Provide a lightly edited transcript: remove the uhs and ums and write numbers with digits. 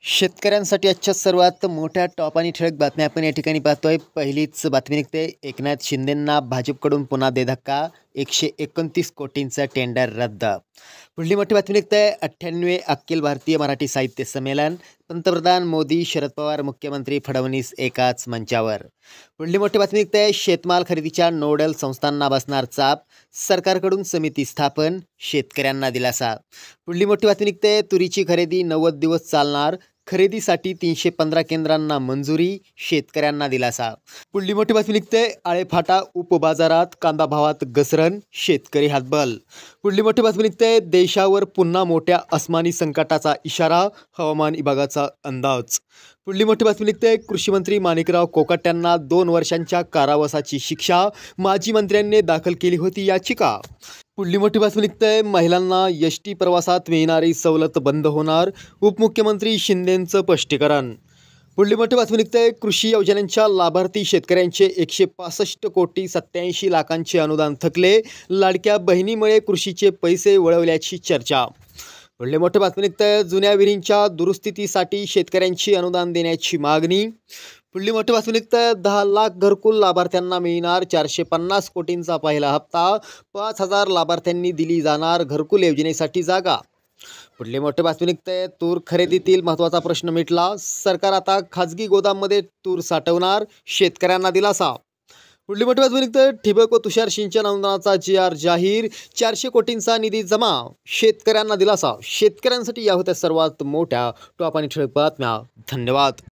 शेतकऱ्यांसाठी आजच्या सर्वात मोठ्या टॉप आणि ठळक बातम्या आपण या ठिकाणी पाहतोय. पहिलीच बातमी निघते. एकनाथ शिंदेंना भाजपकडून पुन्हा धक्का, 129 कोटींचं टेंडर रद्द. पुढली मोठी बातमी निघते. 98 अखिल भारतीय मराठी साहित्य संमेलन, पंतप्रधान मोदी, शरद पवार, मुख्यमंत्री फडणवीस एकाच मंचावर. पुढली मोठी बातमी निघते. शेतमाल खरेदीच्या नोडल संस्थांना बसणार चाप, सरकारकडून समिती स्थापन, शेतकऱ्यांना दिलासा. पुढली मोठी बातमी निघते. तुरीची खरेदी 90 दिवस चालणार, खरेदीसाठी 315 केंद्रांना मंजुरी, शेतकऱ्यांना दिलासा. पुढली मोठी बातमी निघते. आळेफाटा उपबाजारात कांदा भावात घसरण, शेतकरी हातबल. पुढली मोठी बातमी निघते. देशावर पुन्हा मोठ्या अस्मानी संकटाचा इशारा, हवामान विभागाचा अंदाज. पुढली मोठी बातमी निघते. कृषी मंत्री माणिकराव कोकाट्यांना 2 वर्षांच्या कारावासाची शिक्षा, माजी मंत्र्यांनी दाखल केली होती याचिका. पुढली मोठी बातमी निघते. महिलांना एसटी प्रवासात मिळणारी सवलत बंद होणार, उपमुख्यमंत्री शिंदेंचं स्पष्टीकरण. पुढली मोठी बातमी निघते. कृषी योजनांच्या लाभार्थी शेतकऱ्यांचे 165 कोटी 87 लाखांचे अनुदान थकले, लाडक्या बहिणीमुळे कृषीचे पैसे वळवल्याची चर्चा. पुढली मोठी बातमी निघते. जुन्या विहिरींच्या दुरुस्तीसाठी शेतकऱ्यांची अनुदान देण्याची मागणी. पुढली मोठी बातमी निघते. 10 लाख घरकुल लाभार्थ्यांना मिळणार, 450 कोटींचा पहिला हप्ता, 5000 लाभार्थ्यांनी दिली जाणार घरकुल योजनेसाठी जागा. पुढली मोठी बातमी निघते. तूर खरेदीतील महत्त्वाचा प्रश्न मिटला, सरकार आता खाजगी गोदाममध्ये तूर साठवणार, शेतकऱ्यांना दिलासा. पुढली मोठी बातमी निघते. ठिबक व तुषार सिंचन अनुदानाचा GR जाहीर, 400 कोटींचा निधी जमा, शेतकऱ्यांना दिलासा. शेतकऱ्यांसाठी या होत्या सर्वात मोठ्या टॉप आणि ठळक बातम्या. धन्यवाद.